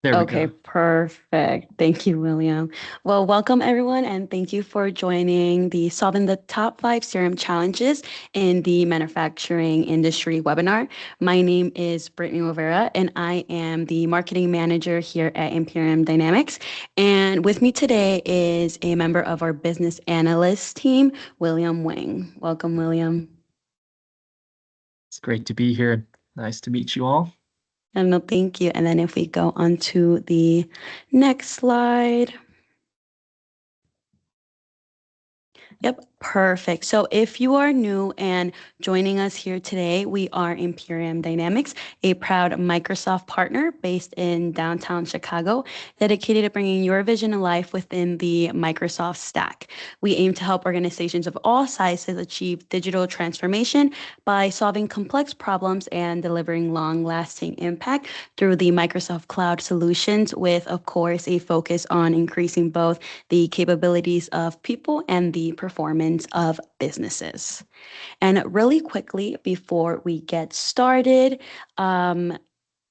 There we Okay, go. perfect. Thank you, William. Well, welcome everyone, and thank you for joining the Solving the Top 5 CRM Challenges in the Manufacturing Industry webinar. My name is Brittany Rivera, and I am the Marketing Manager here at Imperium Dynamics. And with me today is a member of our Business Analyst team, William Wing. Welcome, William. It's great to be here. Nice to meet you all. And no, thank you. And then if we go on to the next slide. Yep, perfect. So if you are new and joining us here today, we are Imperium Dynamics, a proud Microsoft partner based in downtown Chicago, dedicated to bringing your vision to life within the Microsoft stack. We aim to help organizations of all sizes achieve digital transformation by solving complex problems and delivering long-lasting impact through the Microsoft Cloud solutions with, of course, a focus on increasing both the capabilities of people and the performance of businesses. And really quickly, before we get started,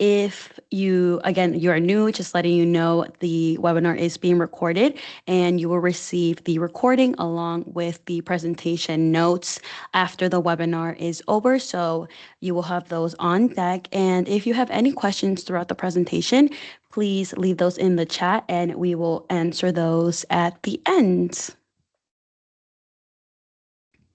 if you, again, you are new, just letting you know the webinar is being recorded and you will receive the recording along with the presentation notes after the webinar is over. So you will have those on deck. And if you have any questions throughout the presentation, please leave those in the chat and we will answer those at the end.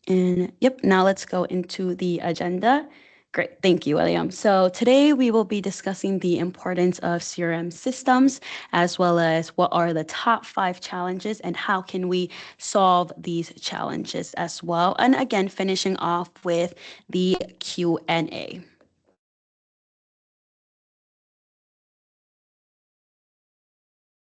And yep, now let's go into the agenda. Great, thank you, William. So today we will be discussing the importance of CRM systems, as well as what are the top 5 challenges and how can we solve these challenges as well. And again, finishing off with the Q&A.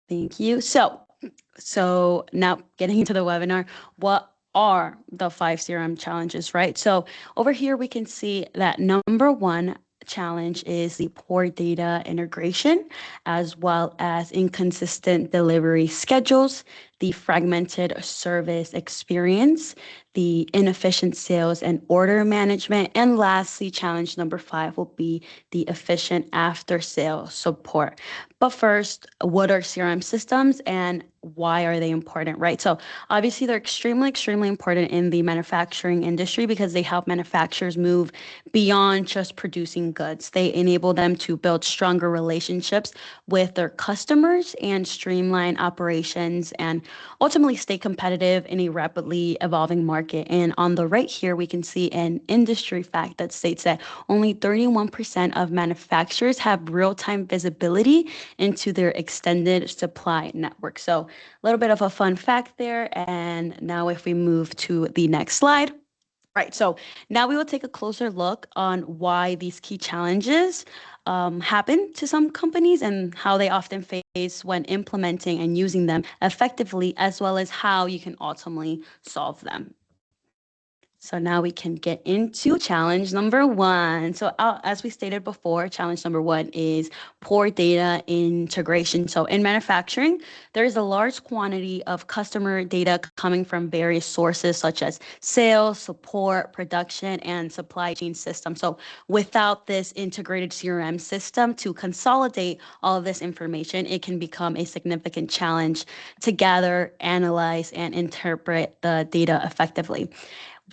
Thank you. So now getting into the webinar, what are the 5 CRM challenges, right? So over here we can see that number 1 challenge is the poor data integration, as well as inconsistent delivery schedules, the fragmented service experience, the inefficient sales and order management, and lastly, challenge number 5 will be the efficient after sale support. But first, what are CRM systems and why are they important, right? So obviously they're extremely important in the manufacturing industry because they help manufacturers move beyond just producing goods. They enable them to build stronger relationships with their customers and streamline operations and ultimately stay competitive in a rapidly evolving market. And on the right here, we can see an industry fact that states that only 31% of manufacturers have real-time visibility into their extended supply network. So a little bit of a fun fact there. And now if we move to the next slide. Right, so now we will take a closer look on why these key challenges happen to some companies and how they often face when implementing and using them effectively, as well as how you can ultimately solve them. So now we can get into challenge number 1. So as we stated before, challenge number 1 is poor data integration. So in manufacturing, there is a large quantity of customer data coming from various sources such as sales, support, production, and supply chain systems. So without this integrated CRM system to consolidate all of this information, it can become a significant challenge to gather, analyze, and interpret the data effectively.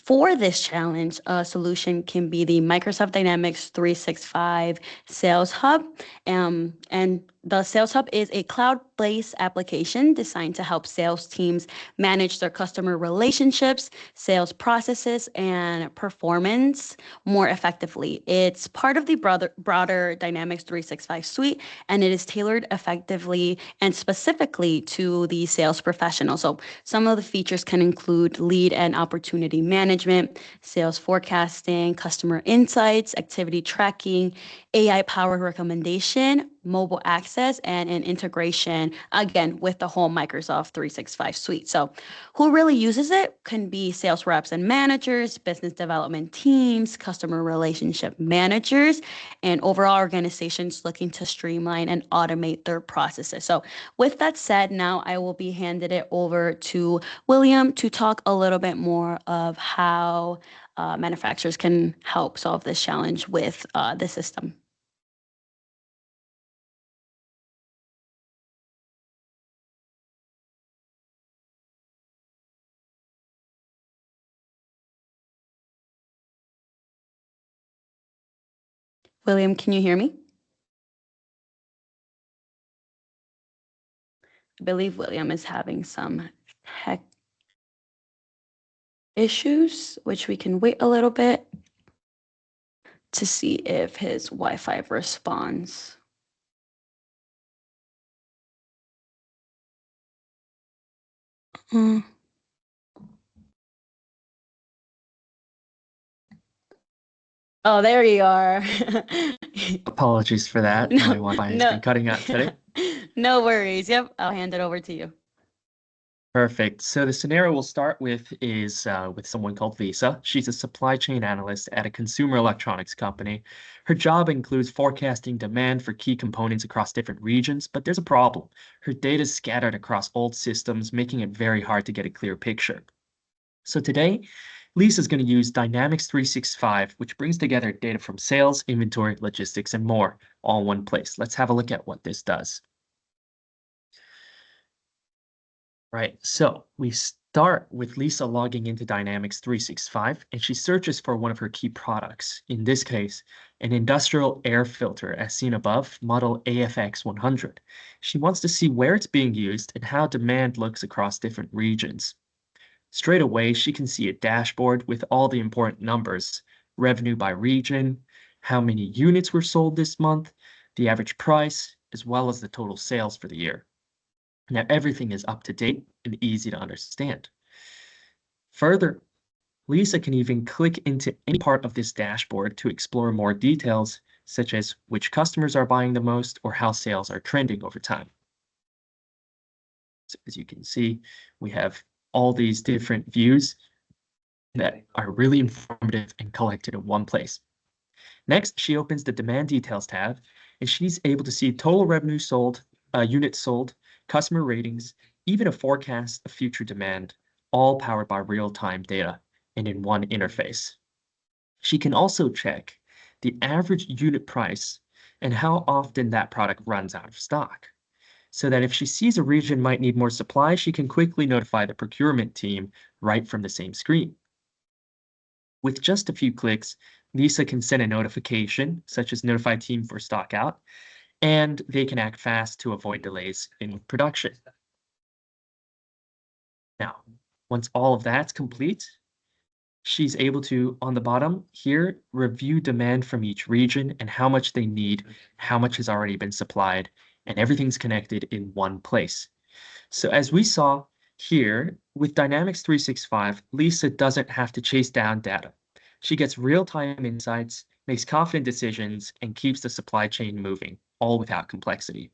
For this challenge, a solution can be the Microsoft Dynamics 365 Sales Hub. And the Sales Hub is a cloud-based application designed to help sales teams manage their customer relationships, sales processes, and performance more effectively. It's part of the broader Dynamics 365 suite, and it is tailored effectively and specifically to the sales professional. So some of the features can include lead and opportunity management, sales forecasting, customer insights, activity tracking, AI-powered recommendation, mobile access, and an integration, again, with the whole Microsoft 365 suite. So who really uses it can be sales reps and managers, business development teams, customer relationship managers, and overall organizations looking to streamline and automate their processes. So with that said, now I will be handed it over to William to talk a little bit more of how manufacturers can help solve this challenge with the system. William, can you hear me? I believe William is having some tech issues, which we can wait a little bit to see if his Wi-Fi responds. Mm. Oh, there you are. Apologies for that. My No, Wi-Fi has no, been cutting out today. no worries. Yep, I'll hand it over to you. Perfect. So the scenario we'll start with is with someone called Lisa. She's a supply chain analyst at a consumer electronics company. Her job includes forecasting demand for key components across different regions, but there's a problem. Her data is scattered across old systems, making it very hard to get a clear picture. So today, Lisa's going to use Dynamics 365, which brings together data from sales, inventory, logistics, and more, all in one place. Let's have a look at what this does. Right, so we start with Lisa logging into Dynamics 365, and she searches for one of her key products. In this case, an industrial air filter, as seen above, model AFX 100. She wants to see where it's being used and how demand looks across different regions. Straight away, she can see a dashboard with all the important numbers: revenue by region, how many units were sold this month, the average price, as well as the total sales for the year. Now, everything is up to date and easy to understand. Further, Lisa can even click into any part of this dashboard to explore more details, such as which customers are buying the most or how sales are trending over time. So as you can see, we have all these different views that are really informative and collected in one place. Next, she opens the Demand Details tab, and she's able to see total revenue sold, units sold, customer ratings, even a forecast of future demand, all powered by real-time data and in one interface. She can also check the average unit price and how often that product runs out of stock, so that if she sees a region might need more supply, she can quickly notify the procurement team right from the same screen. With just a few clicks, Lisa can send a notification, such as notify team for stock out, and they can act fast to avoid delays in production. Now, once all of that's complete, she's able to, on the bottom here, review demand from each region and how much they need, how much has already been supplied, and everything's connected in one place. So as we saw here, with Dynamics 365, Lisa doesn't have to chase down data. She gets real-time insights, makes confident decisions, and keeps the supply chain moving, all without complexity.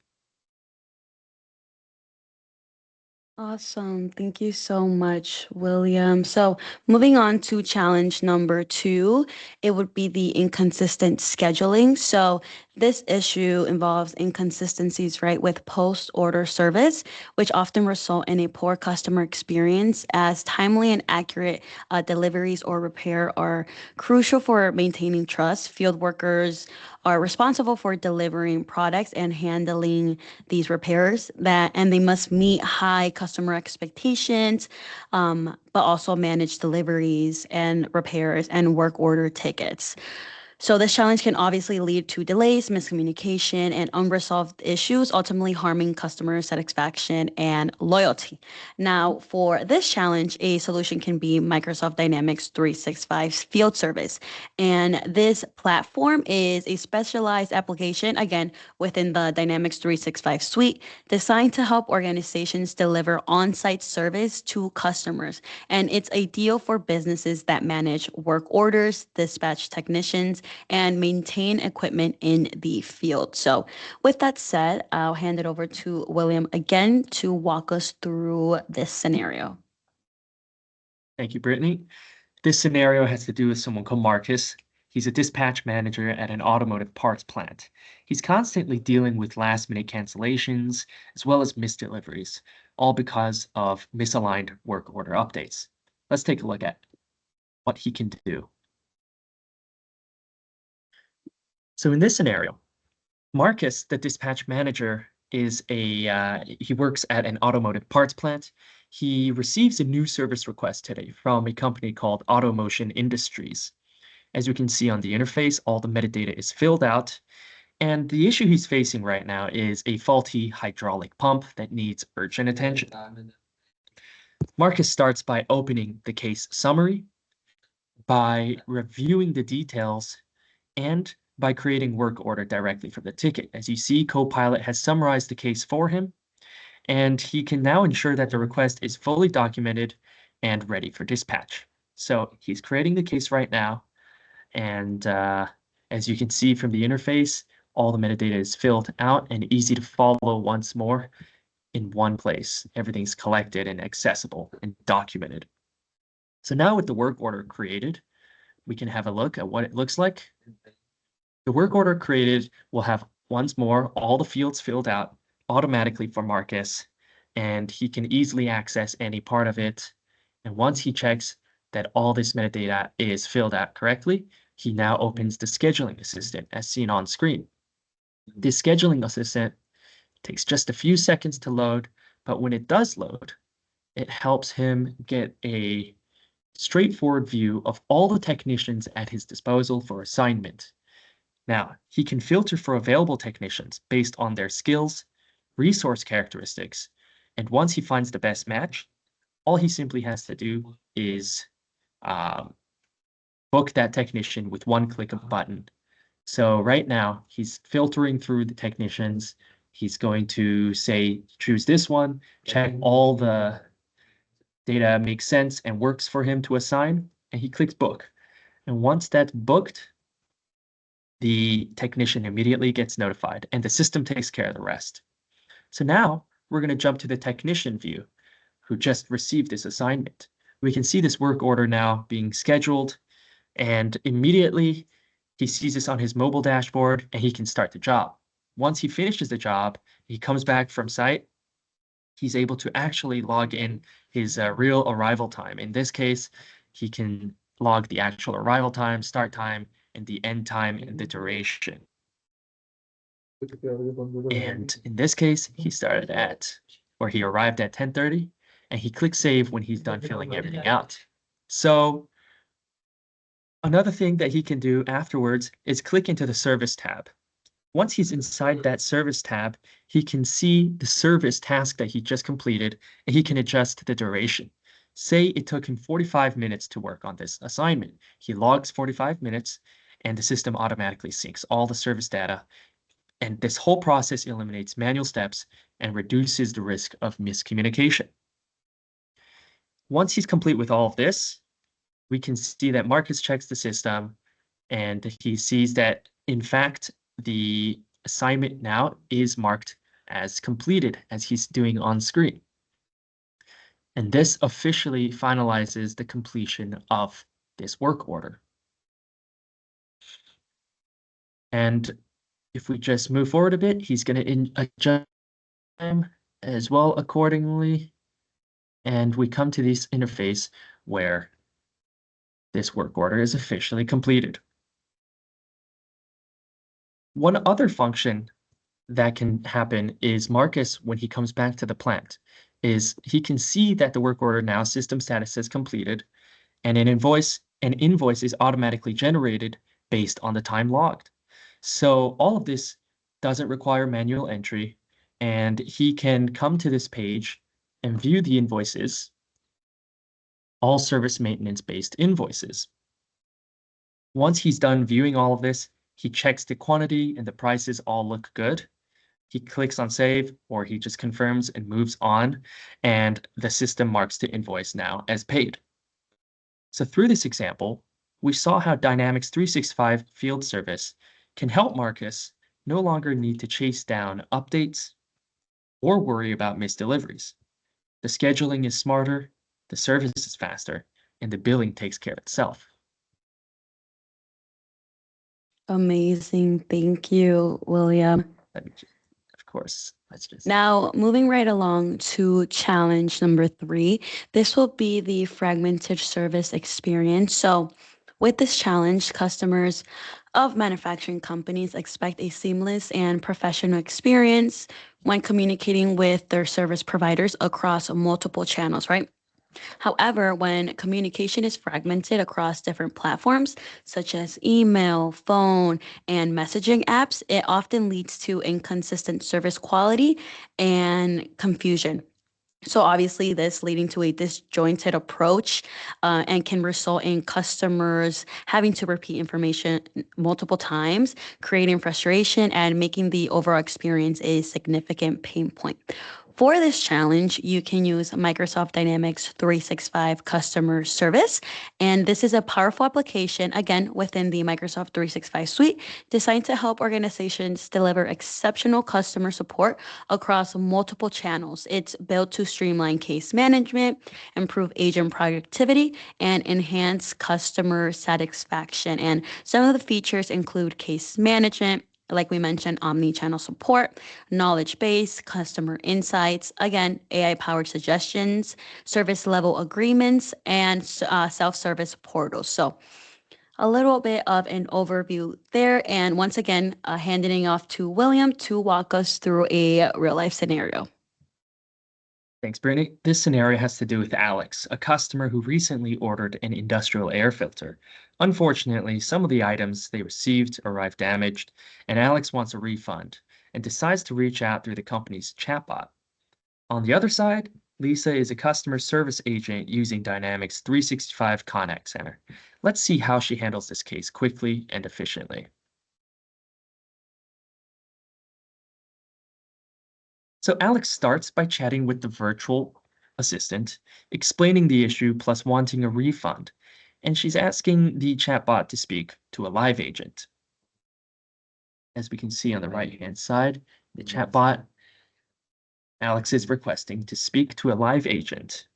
Awesome. Thank you so much, William. So, moving on to challenge number 2, it would be the inconsistent scheduling. So, this issue involves inconsistencies, right, with post-order service, which often result in a poor customer experience, as timely and accurate deliveries or repair are crucial for maintaining trust. Field workers are responsible for delivering products and handling these repairs, and they must meet high customer expectations, but also manage deliveries and repairs and work order tickets. So this challenge can obviously lead to delays, miscommunication, and unresolved issues, ultimately harming customer satisfaction and loyalty. Now, for this challenge, a solution can be Microsoft Dynamics 365 Field Service. And this platform is a specialized application, again, within the Dynamics 365 suite, designed to help organizations deliver on-site service to customers. And it's ideal for businesses that manage work orders, dispatch technicians, and maintain equipment in the field. So with that said, I'll hand it over to William again to walk us through this scenario. Thank you, Brittany. This scenario has to do with someone called Marcus. He's a dispatch manager at an automotive parts plant. He's constantly dealing with last-minute cancellations as well as missed deliveries, all because of misaligned work order updates. Let's take a look at what he can do. So in this scenario, Marcus, the dispatch manager, is he works at an automotive parts plant. He receives a new service request today from a company called Automotion Industries. As you can see on the interface, all the metadata is filled out. And the issue he's facing right now is a faulty hydraulic pump that needs urgent attention. Marcus starts by opening the case summary, by reviewing the details, and by creating work order directly from the ticket. As you see, Copilot has summarized the case for him, and he can now ensure that the request is fully documented and ready for dispatch. So he's creating the case right now, and as you can see from the interface, all the metadata is filled out and easy to follow once more in one place. Everything's collected and accessible and documented. So now with the work order created, we can have a look at what it looks like. The work order created will have once more all the fields filled out automatically for Marcus, and he can easily access any part of it. And once he checks that all this metadata is filled out correctly, he now opens the scheduling assistant as seen on screen. This scheduling assistant takes just a few seconds to load, but when it does load, it helps him get a straightforward view of all the technicians at his disposal for assignment. Now, he can filter for available technicians based on their skills, resource characteristics, and once he finds the best match, all he simply has to do is book that technician with one click of a button. So right now, he's filtering through the technicians. He's going to say, choose this one, check all the data makes sense and works for him to assign, and he clicks book. And once that's booked, the technician immediately gets notified and the system takes care of the rest. So now we're going to jump to the technician view who just received this assignment. We can see this work order now being scheduled, and immediately he sees this on his mobile dashboard and he can start the job. Once he finishes the job, he comes back from site, he's able to actually log in his real arrival time. In this case, he can log the actual arrival time, start time, and the end time and the duration. And in this case, he arrived at 10:30, and he clicks save when he's done filling everything out. So another thing that he can do afterwards is click into the service tab. Once he's inside that service tab, he can see the service task that he just completed, and he can adjust the duration. Say it took him 45 minutes to work on this assignment. He logs 45 minutes, and the system automatically syncs all the service data. And this whole process eliminates manual steps and reduces the risk of miscommunication. Once he's complete with all of this, we can see that Marcus checks the system, and he sees that, in fact, the assignment now is marked as completed, as he's doing on screen. And this officially finalizes the completion of this work order. And if we just move forward a bit, he's going to adjust time as well accordingly. And we come to this interface where this work order is officially completed. One other function that can happen is Marcus, when he comes back to the plant, is he can see that the work order now system status is completed, and an invoice is automatically generated based on the time logged. So all of this doesn't require manual entry, and he can come to this page and view the invoices, all service maintenance-based invoices. Once he's done viewing all of this, he checks the quantity and the prices all look good. He clicks on save, or he just confirms and moves on, and the system marks the invoice now as paid. So through this example, we saw how Dynamics 365 Field Service can help Marcus no longer need to chase down updates or worry about missed deliveries. The scheduling is smarter, the service is faster, and the billing takes care of itself. Amazing. Thank you, William. Of course, let's just... Now, moving right along to challenge number 3, this will be the fragmented service experience. So with this challenge, customers of manufacturing companies expect a seamless and professional experience when communicating with their service providers across multiple channels, right? However, when communication is fragmented across different platforms, such as email, phone, and messaging apps, it often leads to inconsistent service quality and confusion. So obviously, this leading to a disjointed approach and can result in customers having to repeat information multiple times, creating frustration and making the overall experience a significant pain point. For this challenge, you can use Microsoft Dynamics 365 Customer Service. And this is a powerful application, again, within the Microsoft 365 suite, designed to help organizations deliver exceptional customer support across multiple channels. It's built to streamline case management, improve agent productivity, and enhance customer satisfaction. And some of the features include case management, like we mentioned, omni-channel support, knowledge base, customer insights, again, AI-powered suggestions, service level agreements, and self-service portals. So a little bit of an overview there. And once again, handing off to William to walk us through a real life scenario. Thanks, Brittany. This scenario has to do with Alex, a customer who recently ordered an industrial air filter. Unfortunately, some of the items they received arrived damaged, and Alex wants a refund and decides to reach out through the company's chatbot. On the other side, Lisa is a customer service agent using Dynamics 365 Contact Center. Let's see how she handles this case quickly and efficiently. So Alex starts by chatting with the virtual assistant, explaining the issue plus wanting a refund, and she's asking the chatbot to speak to a live agent. As we can see on the right-hand side, the chatbot, Alex is requesting to speak to a live agent,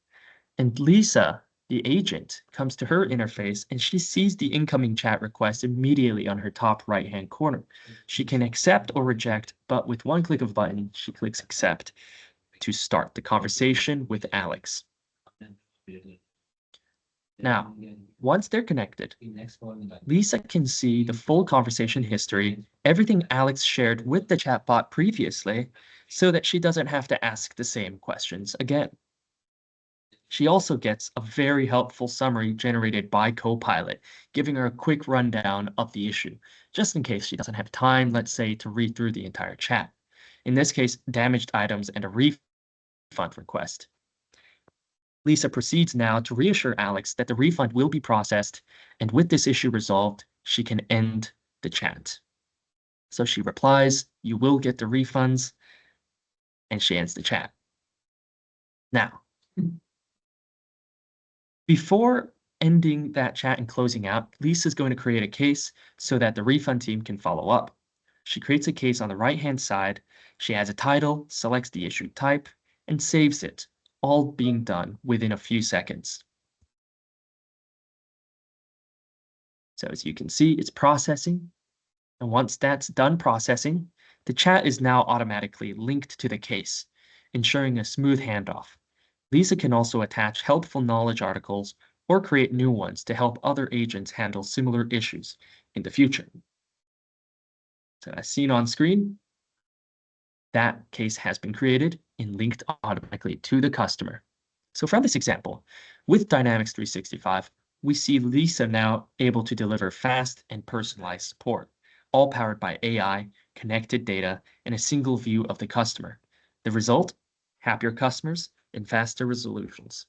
and Lisa, the agent, comes to her interface and she sees the incoming chat request immediately on her top right-hand corner. She can accept or reject, but with one click of a button, she clicks accept to start the conversation with Alex. Now, once they're connected, Lisa can see the full conversation history, everything Alex shared with the chatbot previously, so that she doesn't have to ask the same questions again. She also gets a very helpful summary generated by Copilot, giving her a quick rundown of the issue, just in case she doesn't have time, let's say, to read through the entire chat. In this case, damaged items and a refund request. Lisa proceeds now to reassure Alex that the refund will be processed, and with this issue resolved, she can end the chat. So she replies, "You will get the refunds," and she ends the chat. Now, before ending that chat and closing out, Lisa's going to create a case so that the refund team can follow up. She creates a case on the right-hand side. She adds a title, selects the issue type, and saves it, all being done within a few seconds. So as you can see, it's processing. And once that's done processing, the chat is now automatically linked to the case, ensuring a smooth handoff. Lisa can also attach helpful knowledge articles or create new ones to help other agents handle similar issues in the future. So as seen on screen, that case has been created and linked automatically to the customer. So from this example, with Dynamics 365, we see Lisa now able to deliver fast and personalized support, all powered by AI, connected data, and a single view of the customer. The result? Happier customers and faster resolutions.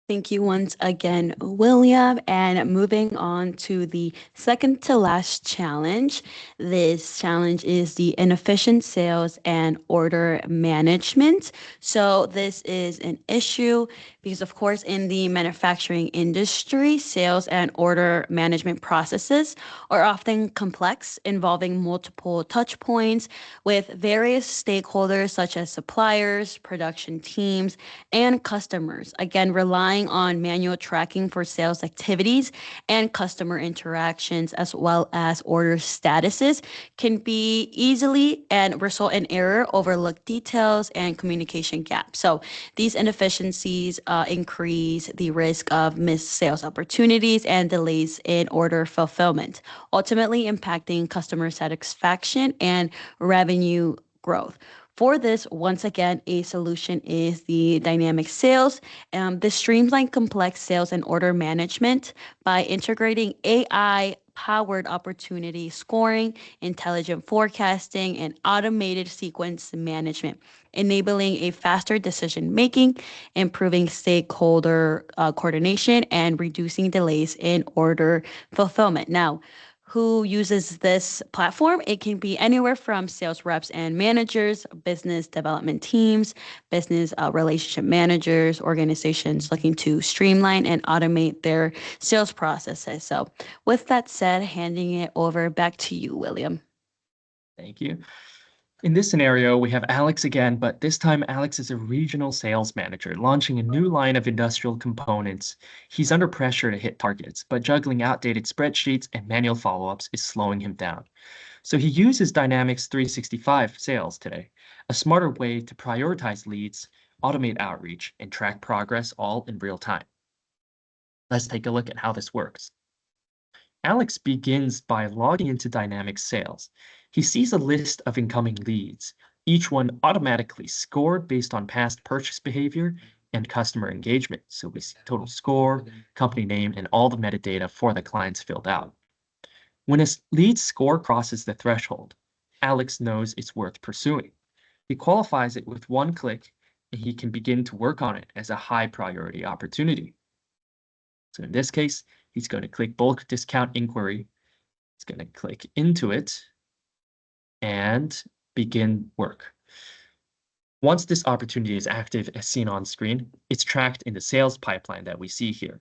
Thank you once again, William. And moving on to the second to last challenge. This challenge is the inefficient sales and order management. So this is an issue because, of course, in the manufacturing industry, sales and order management processes are often complex, involving multiple touch points with various stakeholders such as suppliers, production teams, and customers. Again, relying on manual tracking for sales activities and customer interactions, as well as order statuses, can be easily and result in error, overlooked details, and communication gaps. So these inefficiencies increase the risk of missed sales opportunities and delays in order fulfillment, ultimately impacting customer satisfaction and revenue growth. For this, once again, a solution is the dynamic sales. This streamlines complex sales and order management by integrating AI powered opportunity scoring, intelligent forecasting, and automated sequence management, enabling a faster decision making, improving stakeholder coordination, and reducing delays in order fulfillment. Now, who uses this platform? It can be anywhere from sales reps and managers, business development teams, business relationship managers, organizations looking to streamline and automate their sales processes. So, with that said, handing it over back to you, William. Thank you. In this scenario, we have Alex again, but this time Alex is a regional sales manager launching a new line of industrial components. He's under pressure to hit targets, but juggling outdated spreadsheets and manual follow-ups is slowing him down. So he uses Dynamics 365 sales today, a smarter way to prioritize leads, automate outreach, and track progress all in real time. Let's take a look at how this works. Alex begins by logging into Dynamics Sales. He sees a list of incoming leads, each one automatically scored based on past purchase behavior and customer engagement. So we see total score, company name, and all the metadata for the clients filled out. When a lead score crosses the threshold, Alex knows it's worth pursuing. He qualifies it with one click, and he can begin to work on it as a high priority opportunity. So in this case, he's going to click bulk discount inquiry. He's going to click into it and begin work. Once this opportunity is active as seen on screen, it's tracked in the sales pipeline that we see here.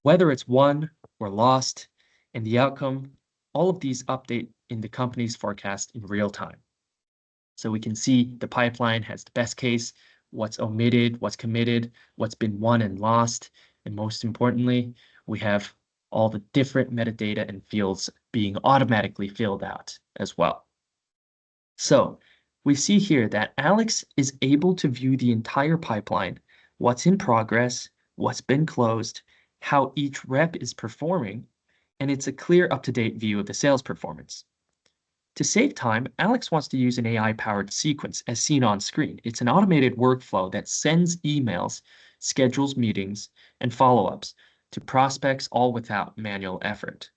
Whether it's won or lost, and the outcome, all of these update in the company's forecast in real time. So we can see the pipeline has the best case, what's omitted, what's committed, what's been won and lost, and most importantly, we have all the different metadata and fields being automatically filled out as well. So we see here that Alex is able to view the entire pipeline, what's in progress, what's been closed, how each rep is performing, and it's a clear up-to-date view of the sales performance. To save time, Alex wants to use an AI-powered sequence as seen on screen. It's an automated workflow that sends emails, schedules meetings, and follow-ups to prospects all without manual effort.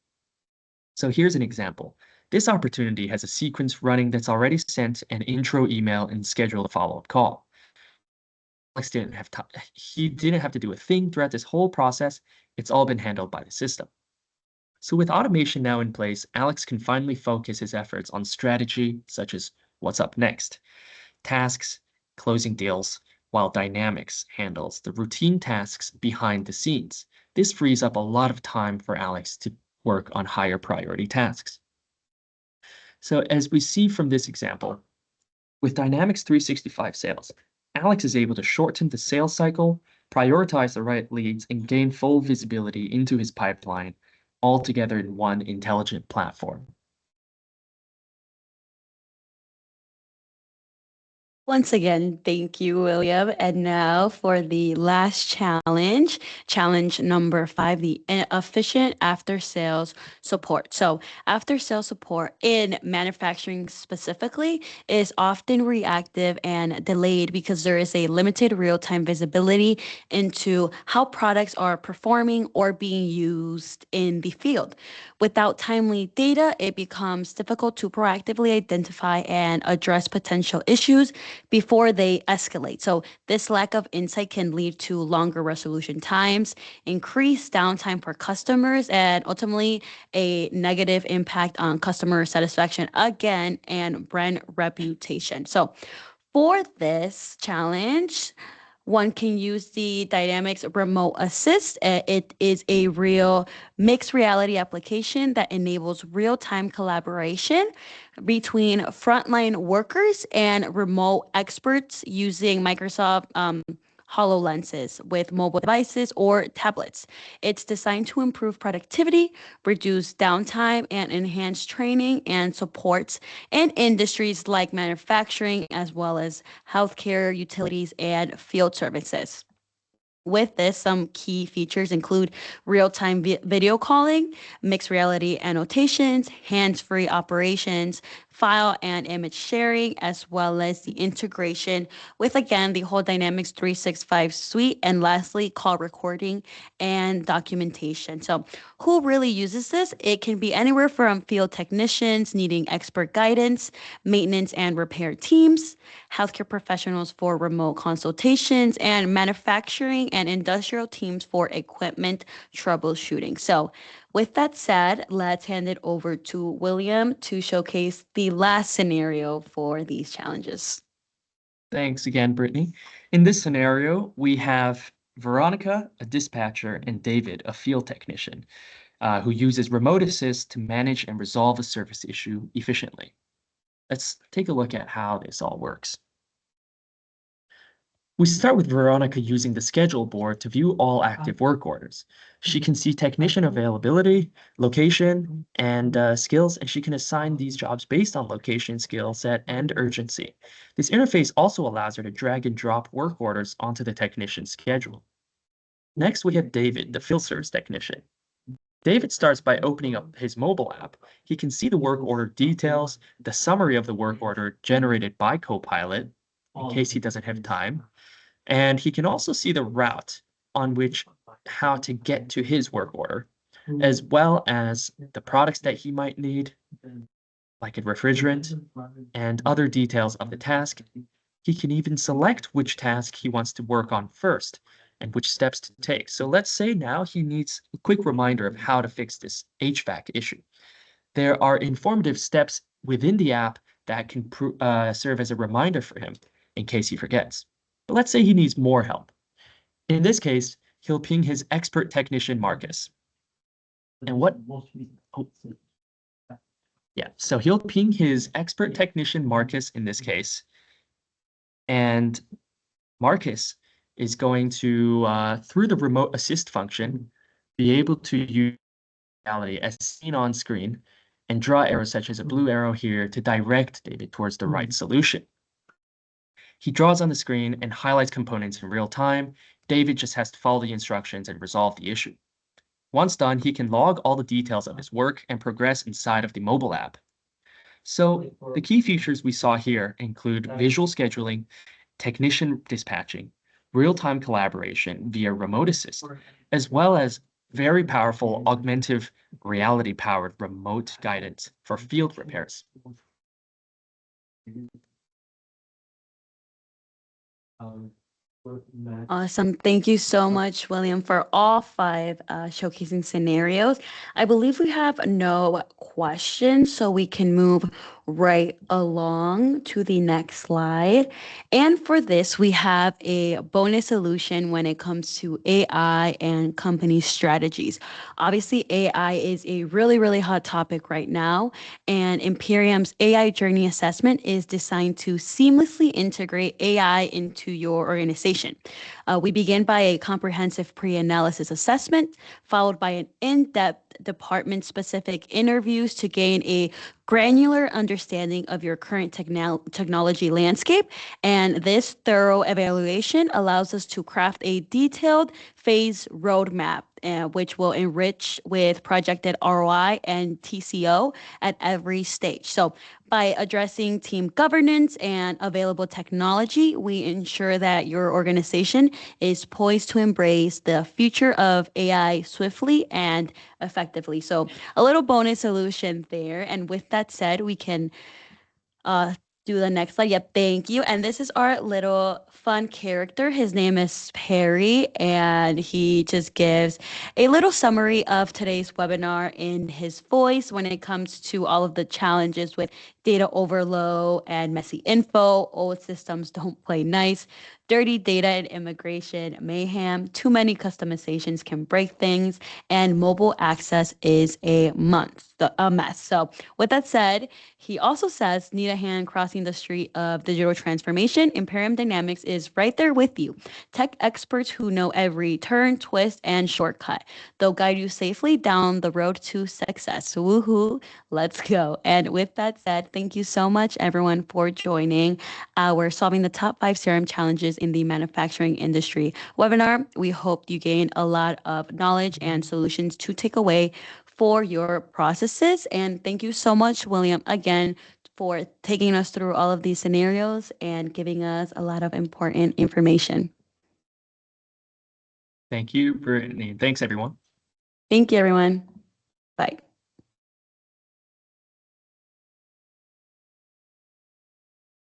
So here's an example. This opportunity has a sequence running that's already sent an intro email and scheduled a follow-up call. Alex he didn't have to do a thing throughout this whole process. It's all been handled by the system. So with automation now in place, Alex can finally focus his efforts on strategy, such as what's up next, tasks, closing deals, while Dynamics handles the routine tasks behind the scenes. This frees up a lot of time for Alex to work on higher priority tasks. So as we see from this example, with Dynamics 365 sales, Alex is able to shorten the sales cycle, prioritize the right leads, and gain full visibility into his pipeline, all together in one intelligent platform. Once again, thank you, William. And now for the last challenge, challenge number 5, the efficient after-sales support. So after-sales support in manufacturing specifically is often reactive and delayed because there is a limited real-time visibility into how products are performing or being used in the field. Without timely data, it becomes difficult to proactively identify and address potential issues before they escalate. So this lack of insight can lead to longer resolution times, increased downtime for customers, and ultimately a negative impact on customer satisfaction again and brand reputation. So for this challenge, one can use the Dynamics Remote Assist. It is a real mixed reality application that enables real-time collaboration between frontline workers and remote experts using Microsoft HoloLenses with mobile devices or tablets. It's designed to improve productivity, reduce downtime, and enhance training and supports in industries like manufacturing, as well as healthcare, utilities, and field services. With this, some key features include real-time video calling, mixed reality annotations, hands-free operations, file and image sharing, as well as the integration with, again, the whole Dynamics 365 suite, and lastly, call recording and documentation. So who really uses this? It can be anywhere from field technicians needing expert guidance, maintenance and repair teams, healthcare professionals for remote consultations, and manufacturing and industrial teams for equipment troubleshooting. So with that said, let's hand it over to William to showcase the last scenario for these challenges. Thanks again, Brittany. In this scenario, we have Veronica, a dispatcher, and David, a field technician, who uses remote assist to manage and resolve a service issue efficiently. Let's take a look at how this all works. We start with Veronica using the schedule board to view all active work orders. She can see technician availability, location, and skills, and she can assign these jobs based on location, skill set, and urgency. This interface also allows her to drag and drop work orders onto the technician's schedule. Next, we have David, the field service technician. David starts by opening up his mobile app. He can see the work order details, the summary of the work order generated by Copilot, in case he doesn't have time, and he can also see the route on which how to get to his work order, as well as the products that he might need, like a refrigerant, and other details of the task. He can even select which task he wants to work on first and which steps to take. So let's say now he needs a quick reminder of how to fix this HVAC issue. There are informative steps within the app that can serve as a reminder for him in case he forgets. But let's say he needs more help. In this case, he'll ping his expert technician, Marcus. And so he'll ping his expert technician, Marcus, in this case. And Marcus is going to, through the remote assist function, be able to use reality as seen on screen and draw arrows such as a blue arrow here to direct David towards the right solution. He draws on the screen and highlights components in real time. David just has to follow the instructions and resolve the issue. Once done, he can log all the details of his work and progress inside of the mobile app. So the key features we saw here include visual scheduling, technician dispatching, real-time collaboration via remote assist, as well as very powerful augmented reality-powered remote guidance for field repairs. Awesome. Thank you so much, William, for all 5 showcasing scenarios. I believe we have no questions, so we can move right along to the next slide. And for this, we have a bonus solution when it comes to AI and company strategies. Obviously, AI is a really, really hot topic right now, and Imperium's AI Journey Assessment is designed to seamlessly integrate AI into your organization. We begin by a comprehensive pre-analysis assessment, followed by an in-depth department-specific interviews to gain a granular understanding of your current technology landscape. And this thorough evaluation allows us to craft a detailed phase roadmap, which will enrich with projected ROI and TCO at every stage. So by addressing team governance and available technology, we ensure that your organization is poised to embrace the future of AI swiftly and effectively. So a little bonus solution there. And with that said, we can do the next slide. Yep, thank you. And this is our little fun character. His name is Perry, and he just gives a little summary of today's webinar in his voice when it comes to all of the challenges with data overload and messy info. Old systems don't play nice. Dirty data and immigration mayhem. Too many customizations can break things, and mobile access is a mess. So with that said, he also says, need a hand crossing the street of digital transformation? Imperium Dynamics is right there with you. Tech experts who know every turn, twist, and shortcut. They'll guide you safely down the road to success. Woohoo, let's go. And with that said, thank you so much, everyone, for joining our Solving the Top 5 CRM Challenges in the Manufacturing Industry webinar. We hope you gain a lot of knowledge and solutions to take away for your processes. And thank you so much, William, again, for taking us through all of these scenarios and giving us a lot of important information. Thank you, Brittany. Thanks, everyone. Thank you, everyone. Bye.